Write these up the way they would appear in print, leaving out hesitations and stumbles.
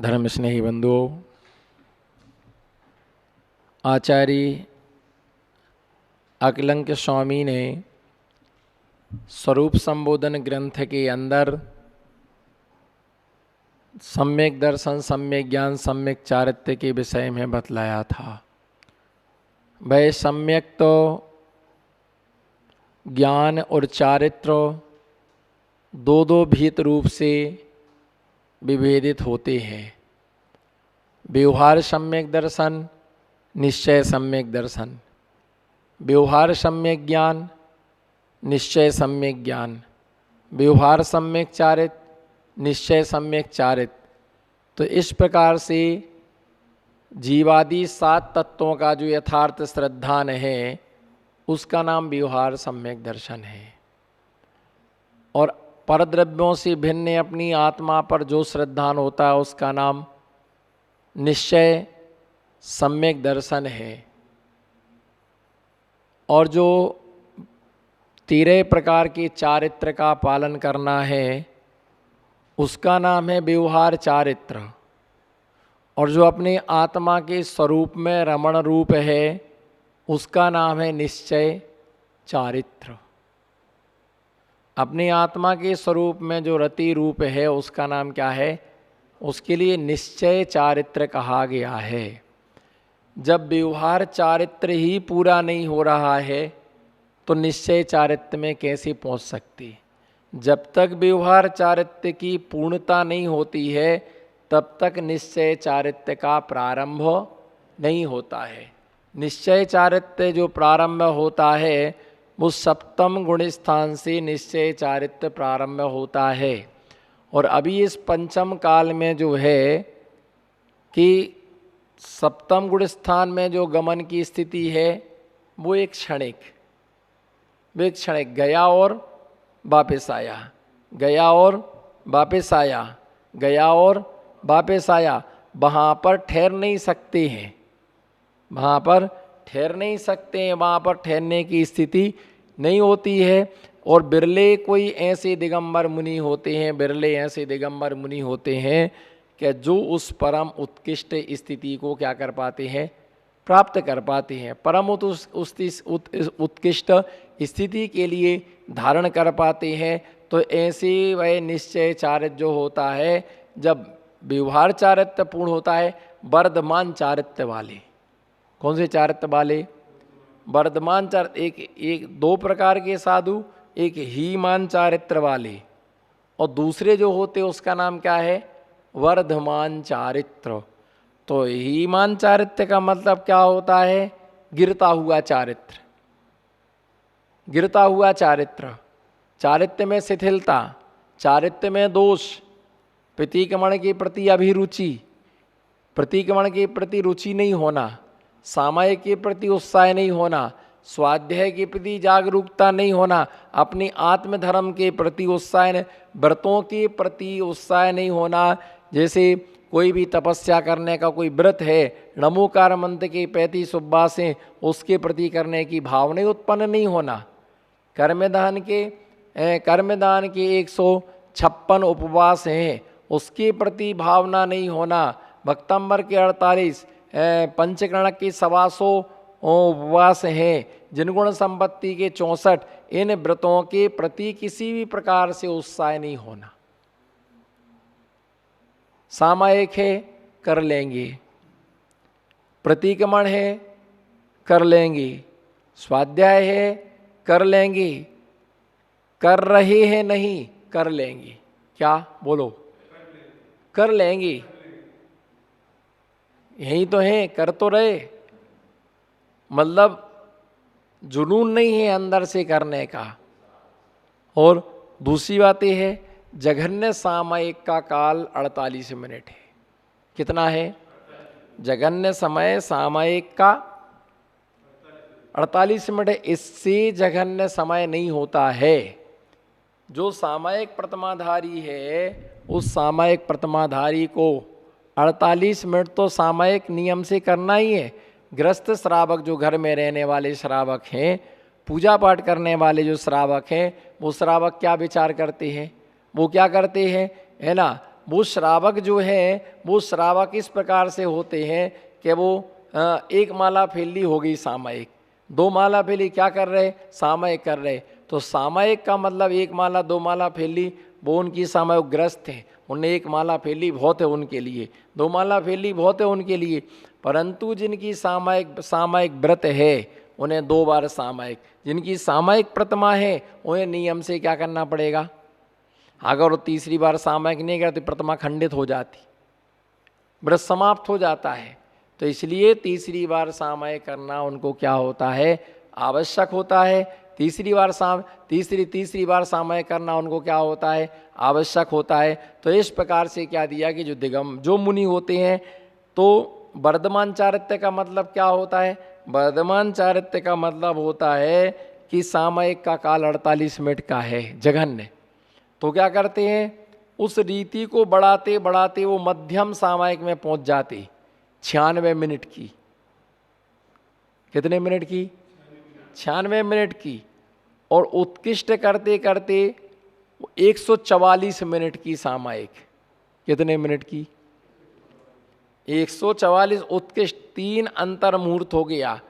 धर्म स्नेही बंधुओं, आचार्य अकलंक स्वामी ने स्वरूप संबोधन ग्रंथ के अंदर सम्यक दर्शन, सम्यक ज्ञान, सम्यक चारित्र्य के विषय में बतलाया था। वह सम्यक तो ज्ञान और चारित्र दो दो भीत रूप से विभेदित होते हैं। व्यवहार सम्यक दर्शन, निश्चय सम्यक दर्शन, व्यवहार सम्यक ज्ञान, निश्चय सम्यक ज्ञान, व्यवहार सम्यक चारित्र, निश्चय सम्यक चारित्र। तो इस प्रकार से जीवादि 7 तत्वों का जो यथार्थ श्रद्धान है उसका नाम व्यवहार सम्यक दर्शन है। और परद्रव्यों से भिन्न अपनी आत्मा पर जो श्रद्धान होता है उसका नाम निश्चय सम्यक दर्शन है। और जो 13 प्रकार के चारित्र का पालन करना है उसका नाम है व्यवहार चारित्र। और जो अपने आत्मा के स्वरूप में रमण रूप है उसका नाम है निश्चय चारित्र। अपनी आत्मा के स्वरूप में जो रति रूप है उसका नाम क्या है? उसके लिए निश्चय चारित्र कहा गया है। जब व्यवहार चारित्र ही पूरा नहीं हो रहा है तो निश्चय चारित्र में कैसे पहुंच सकती? जब तक व्यवहार चारित्र की पूर्णता नहीं होती है तब तक निश्चय चारित्र का प्रारंभ नहीं होता है। निश्चय चारित्र जो प्रारंभ होता है वो सप्तम गुण स्थान से निश्चय चारित्र प्रारंभ होता है। और अभी इस पंचम काल में जो है कि सप्तम गुण स्थान में जो गमन की स्थिति है वो एक क्षणिक गया और वापस आया, गया और वापस आया, गया और वापस आया। वहाँ पर ठहर नहीं सकते हैं, वहाँ पर ठहर नहीं सकते हैं, वहाँ पर ठहरने की स्थिति नहीं होती है। और बिरले कोई ऐसे दिगंबर मुनि होते हैं, बिरले ऐसे दिगंबर मुनि होते हैं कि जो उस परम उत्कृष्ट स्थिति को क्या कर पाते हैं? प्राप्त कर पाते हैं। परम उत्कृष्ट स्थिति के लिए धारण कर पाते हैं। तो ऐसे वह निश्चय चारित्र जो होता है, जब व्यवहार चारित्र पूर्ण होता है, वर्धमान चारित्र वाले। कौन से चारित्र वाले? वर्धमान चारित्र। एक 2 प्रकार के साधु, एक हीमान चारित्र वाले और दूसरे जो होते उसका नाम क्या है? वर्धमान चारित्र। तो हीमान चारित्र का मतलब क्या होता है? गिरता हुआ चारित्र, गिरता हुआ चारित्र, चारित्र में शिथिलता, चारित्र में दोष, प्रतिक्रमण के प्रति अभिरुचि, प्रतिक्रमण के प्रति रुचि नहीं होना, सामायिक के प्रति उत्साह नहीं होना, स्वाध्याय के प्रति जागरूकता नहीं होना, अपनी आत्मधर्म के प्रति उत्साह, व्रतों के प्रति उत्साह नहीं होना। जैसे कोई भी तपस्या करने का कोई व्रत है, नमोकार मंत्र के 35 उपवास हैं, उसके प्रति करने की भावना उत्पन्न नहीं होना। कर्मदान के 156 उपवास हैं, उसके प्रति भावना नहीं होना। भक्तंबर के 48, पंचकर्ण के 125 उपवास हैं, जिनगुण संपत्ति के 64, इन व्रतों के प्रति किसी भी प्रकार से उत्साह नहीं होना। सामायिक है, कर लेंगे, प्रतिक्रमण है, कर लेंगे, स्वाध्याय है, कर लेंगे, कर रहे हैं नहीं, कर लेंगे। क्या बोलो? कर लेंगे। यही तो है, कर तो रहे, मतलब जुनून नहीं है अंदर से करने का। और दूसरी बात यह है, जघन्य सामयिक का काल 48 मिनट है। कितना है? जघन्य समय सामयिक का 48 मिनट है। इससे जघन्य समय नहीं होता है। जो सामयिक प्रतिमाधारी है उस सामयिक प्रतिमाधारी को 48 मिनट तो सामयिक नियम से करना ही है। गृहस्थ श्रावक जो घर में रहने वाले श्रावक हैं, पूजा पाठ करने वाले जो श्रावक हैं, वो श्रावक क्या विचार करते हैं? वो क्या करते हैं, है ना? वो श्रावक जो है वो श्रावक इस प्रकार से होते हैं कि वो एक माला फैली हो गई सामयिक, दो माला फैली क्या कर रहे, सामयिक कर रहे। तो सामयिक का मतलब एक माला दो माला फैली वो उनकी सामयिक ग्रस्त है, उन्हें एक माला फैली बहुत है उनके लिए, दो माला फैली बहुत है उनके लिए। परंतु जिनकी सामयिक व्रत है उन्हें 2 बार सामयिक, जिनकी सामयिक प्रतिमा है उन्हें नियम से क्या करना पड़ेगा, अगर वो तीसरी बार सामयिक नहीं करती प्रतिमा खंडित हो जाती, व्रत समाप्त हो जाता है। तो इसलिए तीसरी बार सामयिक करना उनको क्या होता है, आवश्यक होता है। तीसरी बार सामयिक करना उनको क्या होता है, आवश्यक होता है। तो इस प्रकार से क्या दिया कि जो मुनि होते हैं, तो वर्धमान चारित्र्य का मतलब क्या होता है, वर्धमान चारित्र्य का मतलब होता है कि सामयिक का काल 48 मिनट का है जघन्य। तो क्या करते हैं, उस रीति को बढ़ाते बढ़ाते वो मध्यम सामयिक में पहुंच जाते, 96 मिनट की। कितने मिनट की, 96 मिनट की। और उत्कृष्ट करते करते 144 मिनट की सामयिक। कितने मिनट की, 144। उत्कृष्ट 3 अंतर मुहूर्त हो गया।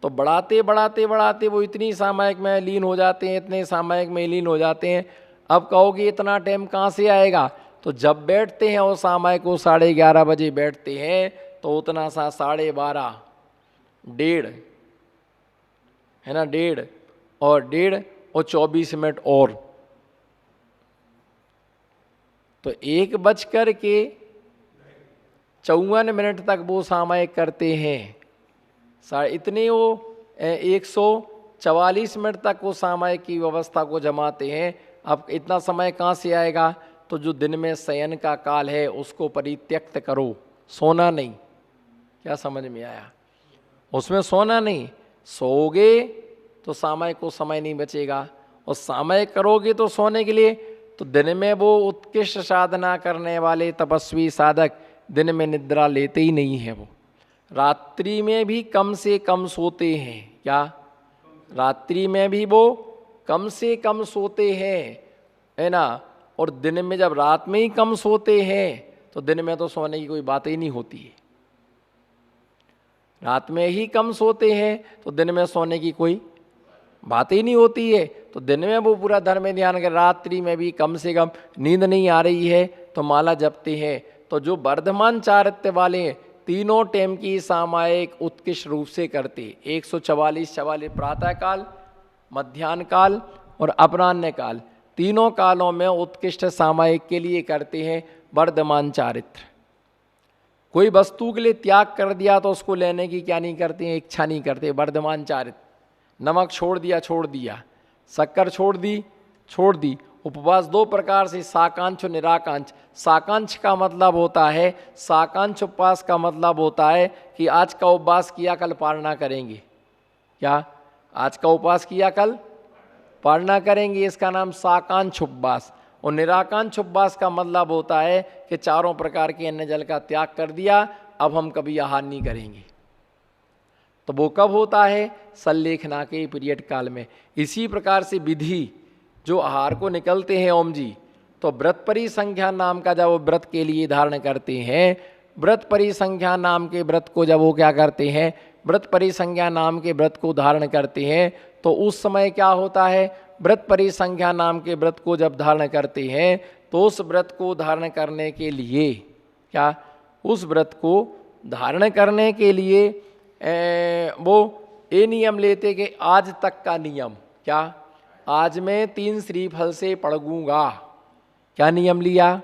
तो बढ़ाते बढ़ाते बढ़ाते वो इतनी सामयिक में लीन हो जाते हैं, इतने सामयिक में लीन हो जाते हैं। अब कहोगे इतना टाइम कहाँ से आएगा, तो जब बैठते हैं वो सामयिक को 11:30 बजे बैठते हैं, तो उतना सा 12:30, 1:30 है ना, 1:30 और 24 मिनट और, तो 1:54 मिनट तक वो सामयिक करते हैं। इतने वो 144 मिनट तक वो सामयिक की व्यवस्था को जमाते हैं। अब इतना समय कहाँ से आएगा, तो जो दिन में शयन का काल है उसको परित्यक्त करो, सोना नहीं। क्या समझ में आया, उसमें सोना नहीं, सोओगे तो सामयिक को समय नहीं बचेगा, और सामयिक करोगे तो सोने के लिए। तो दिन में वो उत्कृष्ट साधना करने वाले तपस्वी साधक दिन में निद्रा लेते ही नहीं है, वो रात्रि में भी कम से कम सोते हैं। क्या, रात्रि में भी वो कम से कम सोते हैं, है ना। और दिन में जब रात में ही कम सोते हैं तो दिन में तो सोने की कोई बात ही नहीं होती है। रात में ही कम सोते हैं तो दिन में सोने की कोई बात ही नहीं होती है। तो दिन में वो पूरा धर्म ध्यान कर, रात्रि में भी कम से कम नींद नहीं आ रही है तो माला जपते हैं। तो जो वर्धमान चारित्र्य वाले तीनों टाइम की सामयिक उत्कृष्ट रूप से करते, 144 प्रातः काल, मध्यान्ह काल और अपराह्न काल, तीनों कालों में उत्कृष्ट सामयिक के लिए करते हैं वर्धमान चारित्र। कोई वस्तु के लिए त्याग कर दिया तो उसको लेने की क्या नहीं करते हैं, इच्छा नहीं करते, वर्धमान चारित्र। नमक छोड़ दिया, शक्कर छोड़ दी। उपवास 2 प्रकार से, साकांक्ष और निराकांक्ष। साकांक्ष का मतलब होता है, साकांक्ष उपवास का मतलब होता है कि आज का उपवास किया कल पारणा करेंगे। क्या, आज का उपवास किया कल पारणा करेंगे, इसका नाम साकांक्ष उपवास। और निराकांक्ष उपवास का मतलब होता है कि 4 प्रकार के अन्न जल का त्याग कर दिया, अब हम कभी आहार नहीं करेंगे। तो वो कब होता है, सल्लेखना के पीरियड काल में। इसी प्रकार से विधि जो आहार को निकलते हैं ओम जी, तो व्रत परिसंख्या नाम का जब वो व्रत के लिए धारण करते हैं, व्रत परिसंख्या नाम के व्रत को जब वो क्या करते हैं, व्रत परिसंख्या नाम के व्रत को धारण करते हैं, तो उस समय क्या होता है, व्रत परिसंख्या नाम के व्रत को जब धारण करते हैं तो उस व्रत को धारण करने के लिए क्या, उस व्रत को धारण करने के लिए वो ये नियम लेते कि आज तक का नियम, क्या, आज मैं 3 श्रीफल से पढ़ूंगा। क्या नियम लिया,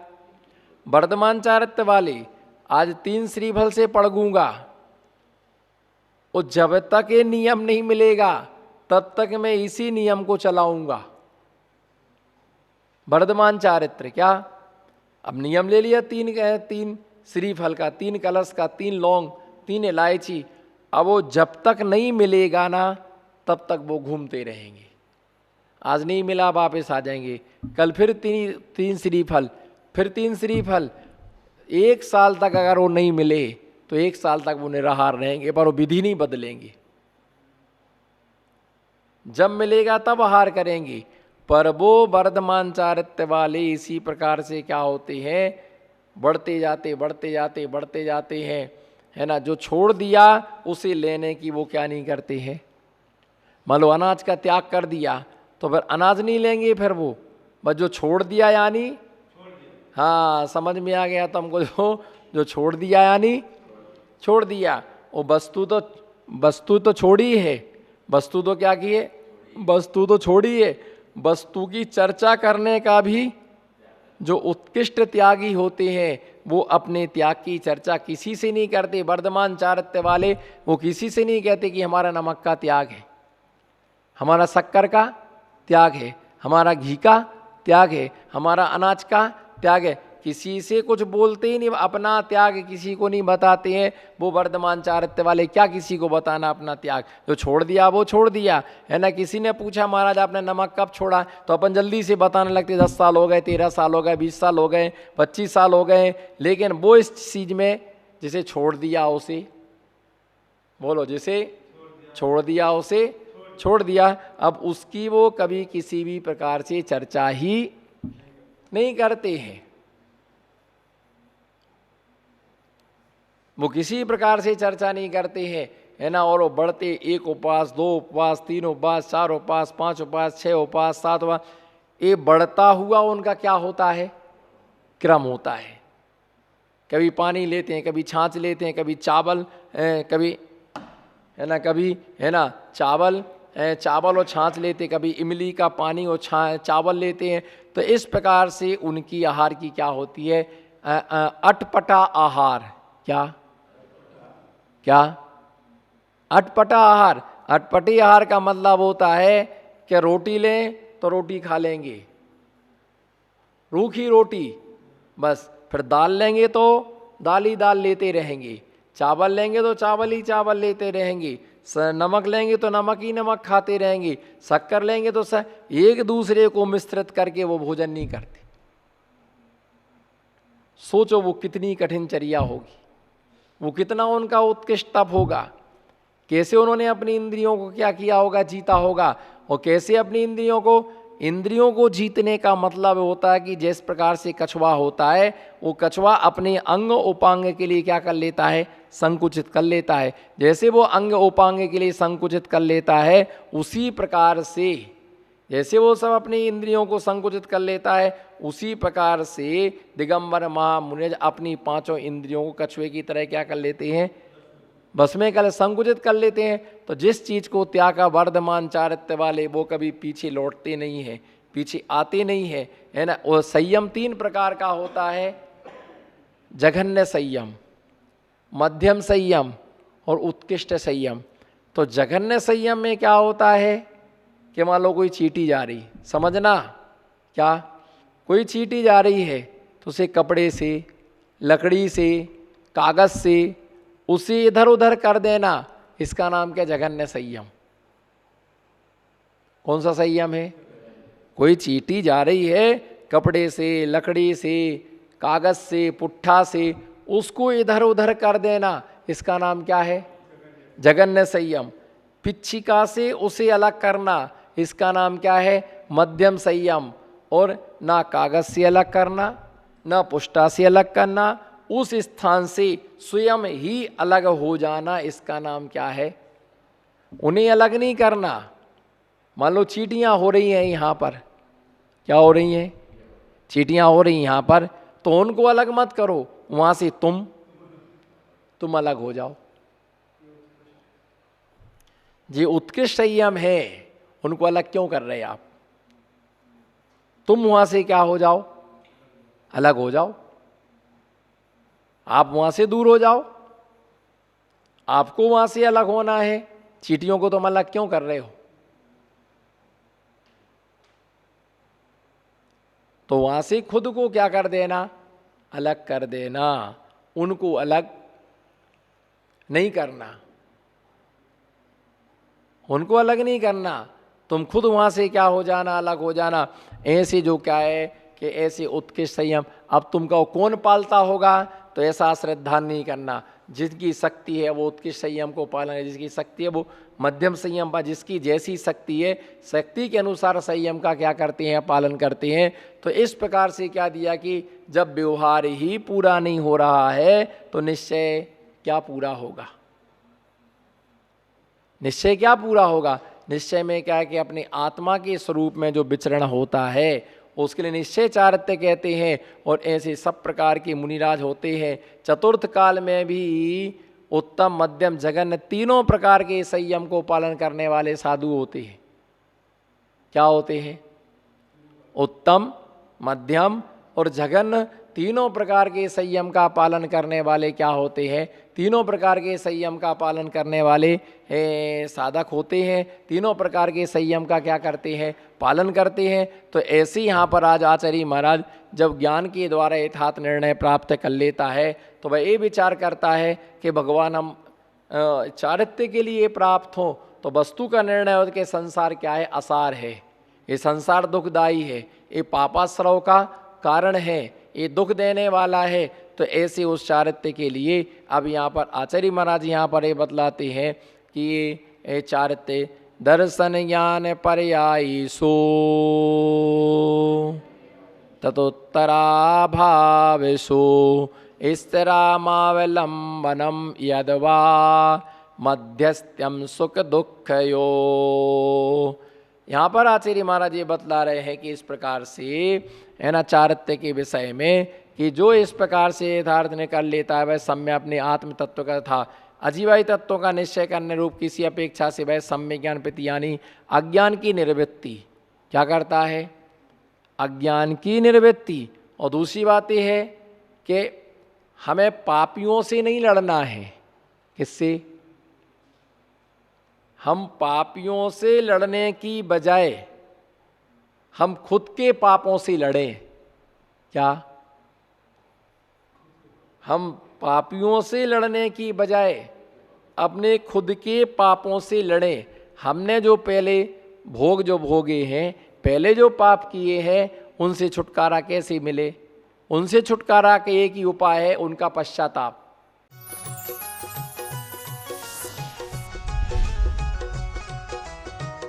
वर्धमान चारित्र्य वाले, आज 3 श्रीफल से पढ़ूंगा। और जब तक ये नियम नहीं मिलेगा तब तक मैं इसी नियम को चलाऊंगा। वर्धमान चारित्र्य, क्या, अब नियम ले लिया 3 श्रीफल का, 3 कलश का, 3 लौंग, 3 इलायची। अब वो जब तक नहीं मिलेगा ना तब तक वो घूमते रहेंगे। आज नहीं मिला वापस आ जाएंगे, कल फिर 3 श्रीफल, फिर 3 श्रीफल। 1 साल तक अगर वो नहीं मिले तो 1 साल तक वो निराहार रहेंगे, पर वो विधि नहीं बदलेंगे। जब मिलेगा तब आहार करेंगे। पर वो वर्धमान चारित्र्य वाले इसी प्रकार से क्या होते हैं, बढ़ते जाते बढ़ते जाते बढ़ते जाते हैं, है ना। जो छोड़ दिया उसे लेने की वो क्या नहीं करते हैं। मान लो अनाज का त्याग कर दिया तो फिर अनाज नहीं लेंगे फिर वो, बस जो छोड़ दिया यानी, हाँ समझ में आ गया तुमको, जो छोड़ दिया यानी छोड़ दिया। वो वस्तु तो छोड़ी है, वस्तु तो क्या की है, वस्तु तो छोड़ी है। वस्तु की चर्चा करने का भी जो उत्कृष्ट त्यागी होते हैं वो अपने त्याग की चर्चा किसी से नहीं करते। वर्धमान चारित्र्य वाले वो किसी से नहीं कहते कि हमारा नमक का त्याग है, हमारा शक्कर का त्याग है, हमारा घी का त्याग है, हमारा अनाज का त्याग है। किसी से कुछ बोलते ही नहीं, अपना त्याग किसी को नहीं बताते हैं। वो वर्धमान चारित्र्य वाले क्या किसी को बताना अपना त्याग, जो छोड़ दिया वो छोड़ दिया, है ना। किसी ने पूछा महाराज आपने नमक कब छोड़ा, तो अपन जल्दी से बताने लगते 10 साल हो गए, 13 साल हो गए, 20 साल हो गए, 25 साल हो गए। लेकिन वो इस चीज में जिसे छोड़ दिया उसे, बोलो जिसे छोड़ दिया उसे छोड़ दिया, अब उसकी वो कभी किसी भी प्रकार से चर्चा ही नहीं करते हैं। वो किसी प्रकार से चर्चा नहीं करते हैं, है ना। और वो बढ़ते, 1 उपवास, 2 उपवास, 3 उपवास, 4 उपवास, 5 उपवास, 6 उपवास, 7 उपवास, ये बढ़ता हुआ उनका क्या होता है, क्रम होता है। कभी पानी लेते हैं, कभी छाछ लेते हैं, कभी चावल, कभी है ना, कभी है ना चावल और छाछ लेते, कभी इमली का पानी और चावल लेते हैं। तो इस प्रकार से उनकी आहार की क्या होती है, अटपटा आहार। क्या क्या अटपटा आहार। अटपटी आहार का मतलब होता है कि रोटी लें तो रोटी खा लेंगे, रूखी रोटी बस। फिर दाल लेंगे तो दाल ही दाल लेते रहेंगे, चावल लेंगे तो चावल ही चावल लेते रहेंगे, नमक लेंगे तो नमक ही नमक खाते रहेंगे, शक्कर लेंगे तो एक दूसरे को मिश्रित करके वो भोजन नहीं करते। सोचो वो कितनी कठिन चर्या होगी, वो कितना उनका उत्कृष्ट तप होगा, कैसे उन्होंने अपनी इंद्रियों को क्या किया होगा, जीता होगा। और कैसे अपनी इंद्रियों को जीतने का मतलब होता है कि जिस प्रकार से कछुआ होता है, वो कछुआ अपने अंग उपांग के लिए क्या कर लेता है, संकुचित कर लेता है। जैसे वो अंग उपांग के लिए संकुचित कर लेता है, उसी प्रकार से जैसे वो सब अपनी इंद्रियों को संकुचित कर लेता है, उसी प्रकार से दिगंबर महामुनि अपनी 5 इंद्रियों को कछुए की तरह क्या कर लेते हैं, बस में कल संकुचित कर लेते हैं। तो जिस चीज को त्यागा वर्धमान चारित्र्य वाले, वो कभी पीछे लौटते नहीं है, पीछे आते नहीं है, है ना। और संयम 3 प्रकार का होता है, जघन्य संयम, मध्यम संयम और उत्कृष्ट संयम। तो जघन्य संयम में क्या होता है कि मान लो कोई चींटी जा रही, समझना क्या, कोई चींटी जा रही है तो उसे कपड़े से, लकड़ी से, कागज से उसे इधर उधर कर देना, इसका नाम क्या, जघन्य संयम। कौन सा संयम है, कोई चींटी जा रही है कपड़े से, लकड़ी से, कागज से, पुट्ठा से, उसको इधर उधर कर देना, इसका नाम क्या है, जघन्य संयम। पिच्छिका से उसे अलग करना, इसका नाम क्या है, मध्यम संयम। और ना कागज से अलग करना, ना पुष्टा से अलग करना, उस स्थान से स्वयं ही अलग हो जाना, इसका नाम क्या है, उन्हें अलग नहीं करना। मान लो चींटियां हो रही हैं यहाँ पर, क्या हो रही हैं, चींटियां हो रही हैं यहाँ पर, तो उनको अलग मत करो, वहां से तुम अलग हो जाओ। ये उत्कृष्ट संयम है, उनको अलग क्यों कर रहे आप, तुम वहां से क्या हो जाओ, अलग हो जाओ, आप वहां से दूर हो जाओ, आपको वहां से अलग होना है। चींटियों को तुम अलग क्यों कर रहे हो, तो वहां से खुद को क्या कर देना, अलग कर देना, उनको अलग नहीं करना, उनको अलग नहीं करना, तुम खुद वहां से क्या हो जाना, अलग हो जाना। ऐसे जो क्या है कि ऐसे उत्कृष्ट संयम, अब तुमको कौन पालता होगा, तो ऐसा श्रद्धा नहीं करना। जिसकी शक्ति है वो उत्कृष्ट संयम को पालन है, जिसकी शक्ति है वो मध्यम संयम पर, जिसकी जैसी शक्ति है शक्ति के अनुसार संयम का क्या करते हैं, पालन करते हैं। तो इस प्रकार से क्या दिया कि जब व्यवहार ही पूरा नहीं हो रहा है तो निश्चय क्या पूरा होगा, निश्चय क्या पूरा होगा। निश्चय में क्या है कि अपनी आत्मा के स्वरूप में जो विचरण होता है उसके लिए निश्चय चारित्र्य कहते हैं। और ऐसे सब प्रकार के मुनिराज होते हैं। चतुर्थ काल में भी उत्तम मध्यम जघन्य तीनों प्रकार के संयम को पालन करने वाले साधु होते हैं। क्या होते हैं? उत्तम, मध्यम और जघन्य तीनों प्रकार के संयम का पालन करने वाले क्या होते हैं? तीनों प्रकार के संयम का पालन करने वाले साधक होते हैं। तीनों प्रकार के संयम का क्या करते हैं? पालन करते हैं। तो ऐसे यहाँ पर आज आचार्य महाराज जब ज्ञान के द्वारा यथार्थ निर्णय प्राप्त कर लेता है तो वह ये विचार करता है कि भगवान हम चारित्र्य के लिए प्राप्त हों तो वस्तु का निर्णय हो कि संसार क्या है? असार है, ये संसार दुखदायी है, ये पापाश्रव का कारण है, ये दुख देने वाला है। तो ऐसे उस चारित्र्य के लिए अब यहाँ पर आचार्य महाराज यहाँ पर ये बतलाते हैं कि ये चारित्र्य दर्शन ज्ञान पर्यायी सो ततोत्तराभाव सो स्थिरामावलंबनम यद्वा मध्यस्थ्यम सुख दुखयो। यहाँ पर आचार्य महाराज ये बतला रहे हैं कि इस प्रकार से है ना चारित्र्य के विषय में कि जो इस प्रकार से यथार्थ निकाल लेता है वह सम्य अपने आत्म तत्व का था अजीवाई तत्वों का निश्चय करने रूप किसी अपेक्षा से वह सम्य ज्ञान प्रति यानी अज्ञान की निवृत्ति क्या करता है? अज्ञान की निवृत्ति। और दूसरी बात यह है कि हमें पापियों से नहीं लड़ना है। किससे? हम पापियों से लड़ने की बजाय हम खुद के पापों से लड़ें। क्या? हम पापियों से लड़ने की बजाय अपने खुद के पापों से लड़ें। हमने जो पहले भोग जो भोगे हैं, पहले जो पाप किए हैं, उनसे छुटकारा कैसे मिले? उनसे छुटकारा के एक ही उपाय है, उनका पश्चाताप।